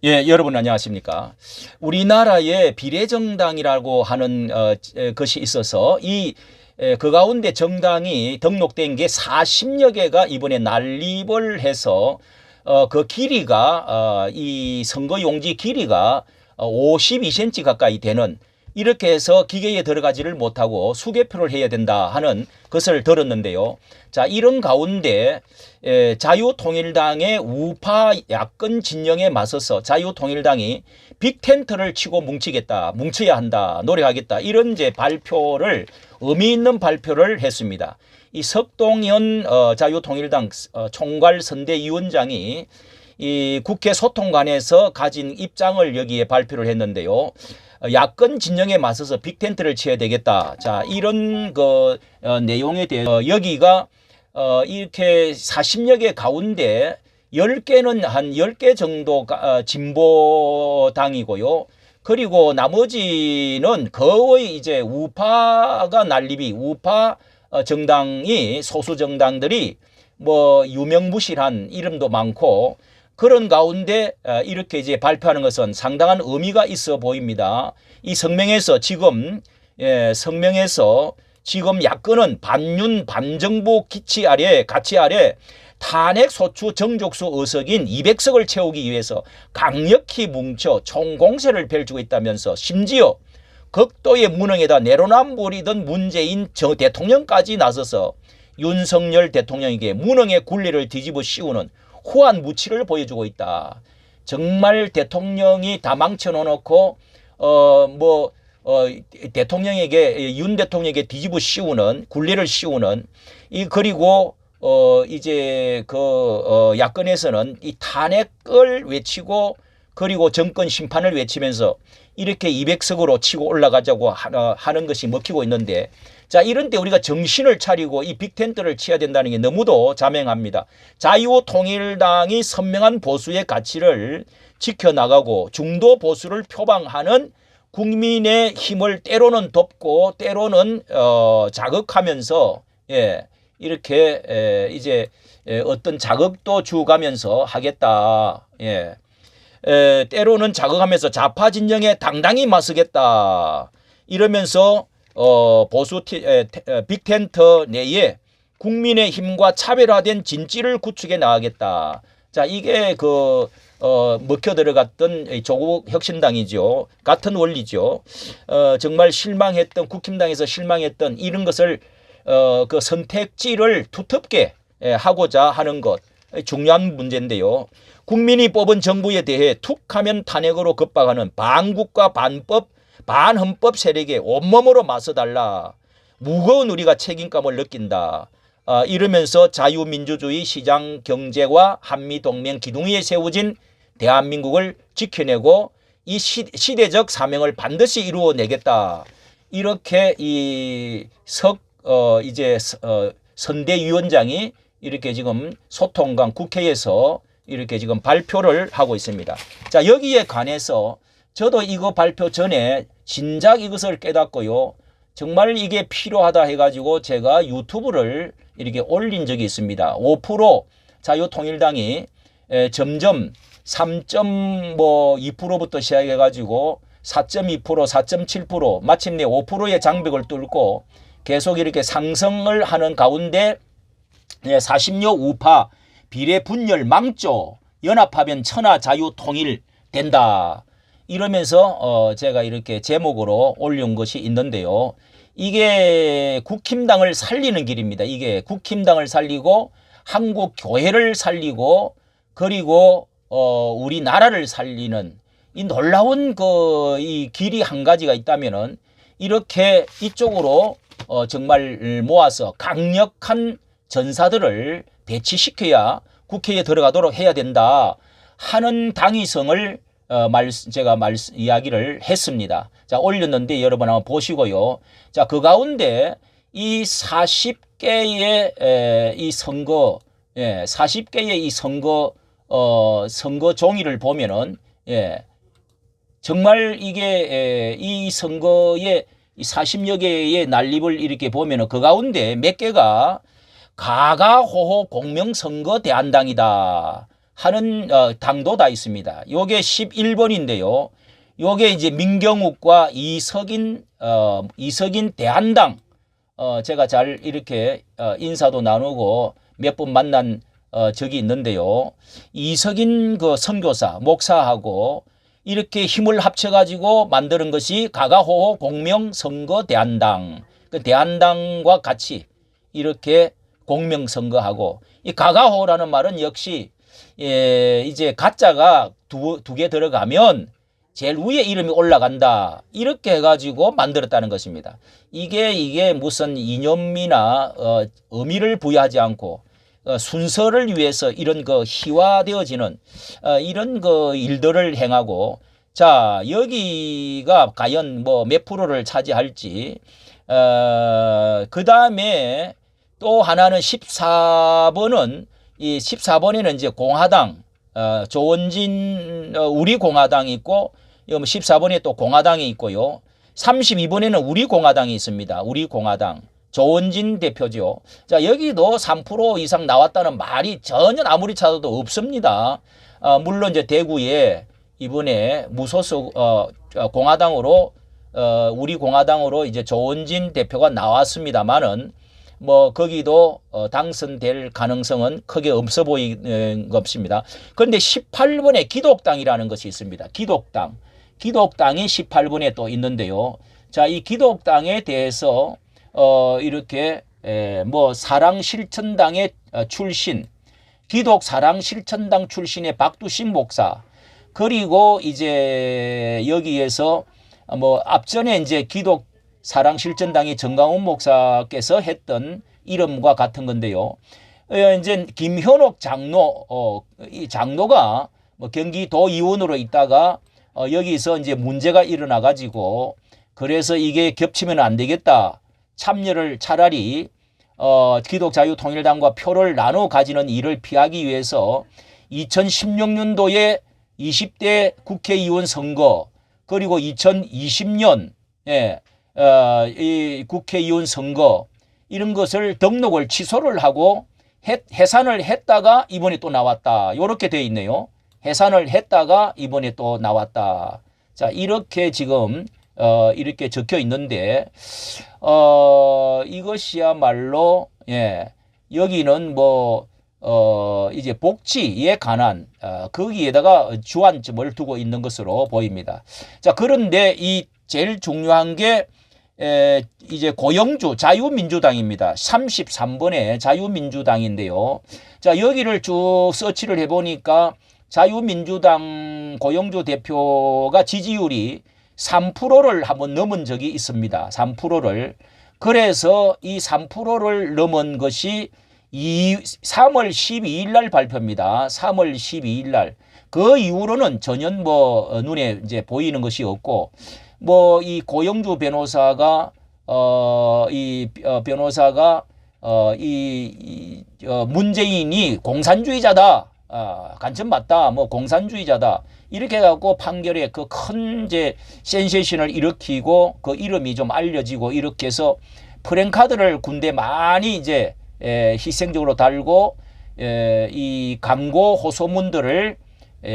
예, 여러분 안녕하십니까? 우리나라에 비례정당이라고 하는 것이 있어서 그 가운데 정당이 등록된 게 40여 개가 이번에 난립을 해서 그 길이가 이 선거용지 길이가 52cm 가까이 되는, 이렇게 해서 기계에 들어가지를 못하고 수개표를 해야 된다 하는 것을 들었는데요. 자, 이런 가운데 자유통일당의 우파 야권 진영에 맞서서 자유통일당이 빅텐트를 치고 뭉쳐야 한다, 노력하겠다, 이런 이제 발표를, 의미 있는 발표를 했습니다. 이 석동현 자유통일당 총괄 선대위원장이 이 국회 소통관에서 가진 입장을 여기에 발표를 했는데요. 야권 진영에 맞서서 빅텐트를 쳐야 되겠다. 자, 이런 내용에 대해서 여기가 이렇게 40여 개 가운데 10개는 한 10개 정도 진보당이고요. 그리고 나머지는 거의 이제 우파가 난립이, 우파 정당이, 소수 정당들이 뭐 유명무실한 이름도 많고, 그런 가운데 이렇게 이제 발표하는 것은 상당한 의미가 있어 보입니다. 이 성명에서 지금 야권은 반윤 반정부 가치 아래 탄핵 소추 정족수 의석인 200석을 채우기 위해서 강력히 뭉쳐 총공세를 펼치고 있다면서, 심지어 극도의 무능에다 내로남불이던 문재인 대통령까지 나서서 윤석열 대통령에게 무능의 굴레를 뒤집어 씌우는 후한 무치를 보여주고 있다. 정말 대통령이 다 망쳐놓고 대통령에게, 윤 대통령에게 뒤집어 씌우는, 굴레를 씌우는, 그리고 이제 야권에서는 이 탄핵을 외치고, 그리고 정권 심판을 외치면서 이렇게 200석으로 치고 올라가자고 하는 것이 먹히고 있는데, 자, 이런 때 우리가 정신을 차리고 이 빅텐트를 쳐야 된다는 게 너무도 자명합니다. 자유통일당이 선명한 보수의 가치를 지켜나가고 중도 보수를 표방하는 국민의 힘을 때로는 돕고 때로는 자극하면서, 이렇게 이제 어떤 자극도 주가면서 하겠다. 때로는 자극하면서 좌파 진영에 당당히 맞서겠다, 이러면서 보수 빅텐트 내에 국민의 힘과 차별화된 진지를 구축해 나가겠다. 자, 이게 먹혀 들어갔던 조국 혁신당이죠. 같은 원리죠. 정말 국힘당에서 실망했던 이런 것을 그 선택지를 두텁게 하고자 하는 것, 중요한 문제인데요. 국민이 뽑은 정부에 대해 툭하면 탄핵으로 급박하는 반국가 반헌법 세력에 온몸으로 맞서달라. 무거운 우리가 책임감을 느낀다. 이러면서 자유민주주의 시장 경제와 한미동맹 기둥 위에 세워진 대한민국을 지켜내고 이 시대적 사명을 반드시 이루어내겠다. 이렇게 선대위원장이 이렇게 지금 소통관 국회에서 이렇게 지금 발표를 하고 있습니다. 자, 여기에 관해서 저도 이거 발표 전에 진작 이것을 깨닫고요. 정말 이게 필요하다 해가지고 제가 유튜브를 이렇게 올린 적이 있습니다. 5% 자유통일당이 점점 3.2%부터 시작해가지고 4.2%, 4.7%, 마침내 5%의 장벽을 뚫고 계속 이렇게 상승을 하는 가운데 40여 우파 비례 분열 망조, 연합하면 천하 자유통일 된다, 이러면서 제가 이렇게 제목으로 올린 것이 있는데요. 이게 국힘당을 살리는 길입니다. 이게 국힘당을 살리고 한국 교회를 살리고 그리고 우리나라를 살리는 이 놀라운 이 길이 한 가지가 있다면은, 이렇게 이쪽으로 정말 모아서 강력한 전사들을 배치시켜야 국회에 들어가도록 해야 된다 하는 당위성을 제가 이야기를 했습니다. 자, 올렸는데 여러분 한번 보시고요. 자, 그 가운데 이 40개의 이 선거, 40개의 이 선거 종이를 보면은, 정말 이게 이 선거에 40여 개의 난립을 이렇게 보면은 그 가운데 몇 개가 가가호호 공명선거 대한당이다, 하는 당도 다 있습니다. 요게 11번인데요. 요게 이제 민경욱과 이석인 대한당 제가 잘 이렇게 인사도 나누고 몇 번 만난 적이 있는데요. 이석인 그 선교사 목사하고 이렇게 힘을 합쳐가지고 만드는 것이 가가호호 공명선거 대한당. 그 대한당과 같이 이렇게 공명선거하고 이 가가호라는 말은 역시 이제 가짜가 두 개 들어가면 제일 위에 이름이 올라간다. 이렇게 해가지고 만들었다는 것입니다. 이게 무슨 이념이나 의미를 부여하지 않고 순서를 위해서 이런 그 희화되어지는 이런 그 일들을 행하고 자 여기가 과연 뭐 몇 프로를 차지할지 그 다음에 또 하나는 14번은 이 14번에는 이제 공화당 조원진 우리 공화당이 있고 14번에 또 공화당이 있고요. 32번에는 우리 공화당이 있습니다. 우리 공화당. 조원진 대표죠. 자, 여기도 3% 이상 나왔다는 말이 전혀 아무리 찾아도 없습니다. 물론 이제 대구에 이번에 무소속 공화당으로 우리 공화당으로 이제 조원진 대표가 나왔습니다만은 뭐 거기도 당선될 가능성은 크게 없어 보이는 것입니다. 그런데 18번에 기독당이라는 것이 있습니다. 기독당이 18번에 또 있는데요. 자, 이 기독당에 대해서 이렇게 뭐 사랑실천당의 출신, 기독 사랑실천당 출신의 박두신 목사, 그리고 이제 여기에서 뭐 앞전에 이제 기독 사랑실천당의 정강훈 목사께서 했던 이름과 같은 건데요. 이제 김현옥 장로, 이 장로가 뭐 경기도 의원으로 있다가 여기서 이제 문제가 일어나 가지고 그래서 이게 겹치면 안 되겠다. 참여를 차라리 기독자유통일당과 표를 나눠 가지는 일을 피하기 위해서 2016년도에 20대 국회의원 선거 그리고 2020년 이 국회의원 선거 이런 것을 등록을 취소를 하고 해산을 했다가 이번에 또 나왔다. 이렇게 돼 있네요. 해산을 했다가 이번에 또 나왔다. 자, 이렇게 지금 이렇게 적혀 있는데 이것이야말로 여기는 뭐 이제 복지에 관한 거기에다가 주안점을 두고 있는 것으로 보입니다. 자, 그런데 이 제일 중요한 게 이제 고영주 자유민주당입니다. 33번에 자유민주당인데요. 자, 여기를 쭉 서치를 해보니까 자유민주당 고영주 대표가 지지율이 3%를 한번 넘은 적이 있습니다. 3%를. 그래서 이 3%를 넘은 것이 3월 12일 날 발표입니다. 3월 12일 날. 그 이후로는 전혀 뭐 눈에 이제 보이는 것이 없고 뭐 이 고영주 변호사가 문재인이 공산주의자다. 간첩 맞다. 뭐 공산주의자다. 이렇게 해갖고 판결에 그 큰 이제 센세이션을 일으키고 그 이름이 좀 알려지고 이렇게 해서 프랭카드를 군대 많이 이제 희생적으로 달고 이 광고 호소문들을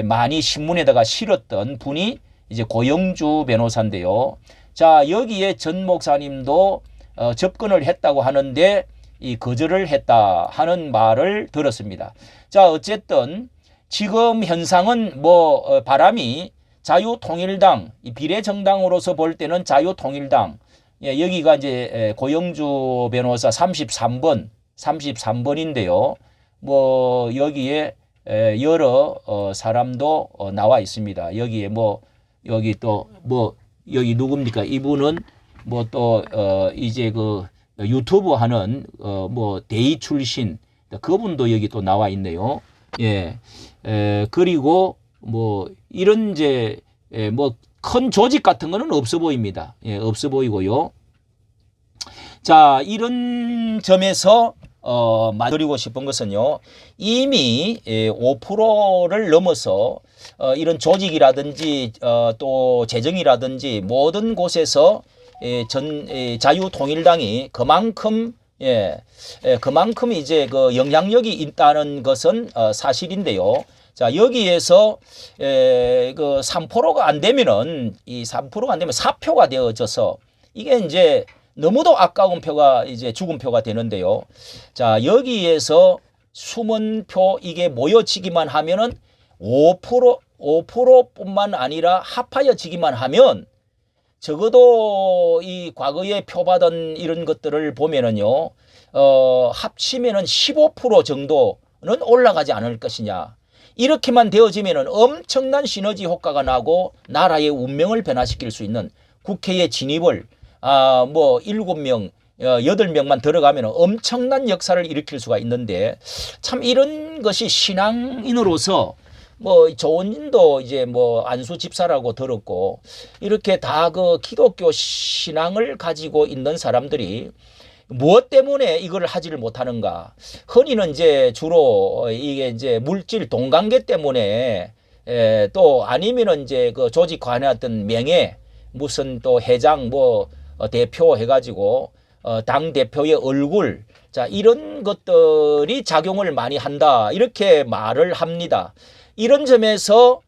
많이 신문에다가 실었던 분이 이제 고영주 변호사인데요. 자, 여기에 전 목사님도 접근을 했다고 하는데 이 거절을 했다 하는 말을 들었습니다. 자, 어쨌든 지금 현상은 뭐 바람이 자유통일당 비례정당으로서 볼 때는 자유통일당 여기가 이제 고영주 변호사 33번인데요. 뭐 여기에 여러 사람도 나와 있습니다. 여기에 뭐 여기 또 뭐 여기 누굽니까? 이분은 뭐 또 이제 그 유튜브 하는 뭐 대의 출신 그분도 여기 또 나와 있네요. 그리고 뭐 이런 이제 뭐 큰 조직 같은 거는 없어 보입니다. 없어 보이고요. 자, 이런 점에서 드리고 싶은 것은요. 이미 5%를 넘어서 이런 조직이라든지 또 재정이라든지 모든 곳에서 자유통일당이 그만큼 그만큼 이제 그 영향력이 있다는 것은 사실인데요. 자, 여기에서 그 3%가 안 되면은 이 3%가 안 되면 4표가 되어져서 이게 이제 너무도 아까운 표가 이제 죽은 표가 되는데요. 자, 여기에서 숨은 표 이게 모여지기만 하면은 5%뿐만 아니라 합하여지기만 하면 적어도 이 과거에 표받은 이런 것들을 보면은요, 합치면은 15% 정도는 올라가지 않을 것이냐. 이렇게만 되어지면은 엄청난 시너지 효과가 나고 나라의 운명을 변화시킬 수 있는 국회의 진입을 뭐 7명, 8명만 들어가면 엄청난 역사를 일으킬 수가 있는데 참 이런 것이 신앙인으로서 뭐 조원진도 이제 뭐 안수 집사라고 들었고 이렇게 다 그 기독교 신앙을 가지고 있는 사람들이 무엇 때문에 이걸 하지를 못하는가? 흔히는 이제 주로 이게 이제 물질 동관계 때문에 또 아니면은 이제 그 조직 관의 어떤 명예 무슨 또 회장 뭐 대표 해가지고 당 대표의 얼굴 자 이런 것들이 작용을 많이 한다 이렇게 말을 합니다. 이런 점에서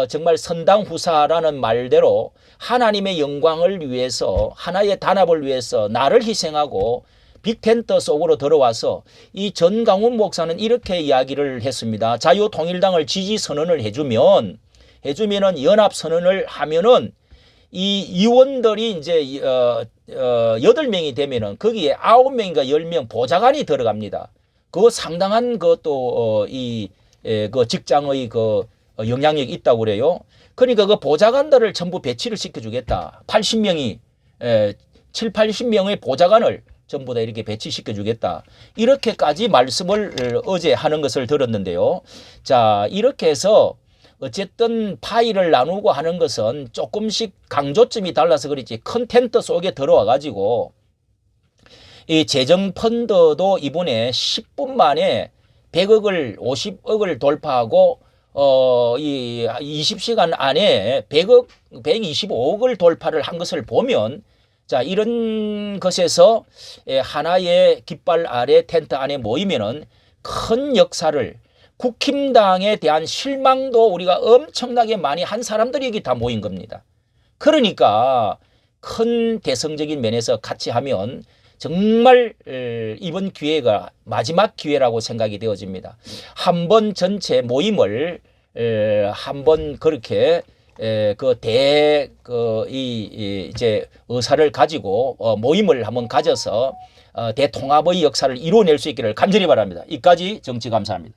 정말 선당후사라는 말대로 하나님의 영광을 위해서 하나의 단합을 위해서 나를 희생하고 빅텐트 속으로 들어와서 이 전강훈 목사는 이렇게 이야기를 했습니다. 자유통일당을 지지 선언을 해주면은 연합 선언을 하면은 이 의원들이 이제 8명이 되면은 거기에 9명인가 10명 보좌관이 들어갑니다. 그 상당한 그또 그 직장의 그 영향력이 있다고 그래요. 그러니까 그 보좌관들을 전부 배치를 시켜주겠다. 80명이 7, 80명의 보좌관을 전부 다 이렇게 배치시켜주겠다. 이렇게까지 말씀을 어제 하는 것을 들었는데요. 자, 이렇게 해서 어쨌든 파일을 나누고 하는 것은 조금씩 강조점이 달라서 그렇지 컨텐트 속에 들어와 가지고 이 재정펀드도 이번에 10분 만에 100억을 50억을 돌파하고 이 20시간 안에 100억 125억을 돌파를 한 것을 보면 자 이런 것에서 하나의 깃발 아래 텐트 안에 모이면은 큰 역사를 국힘당에 대한 실망도 우리가 엄청나게 많이 한 사람들이 여기 다 모인 겁니다. 그러니까 큰 대성적인 면에서 같이 하면 정말 이번 기회가 마지막 기회라고 생각이 되어집니다. 한번 전체 모임을 한번 그렇게 이제 의사를 가지고 모임을 한번 가져서 대통합의 역사를 이루어낼 수 있기를 간절히 바랍니다. 이까지 정치 감사합니다.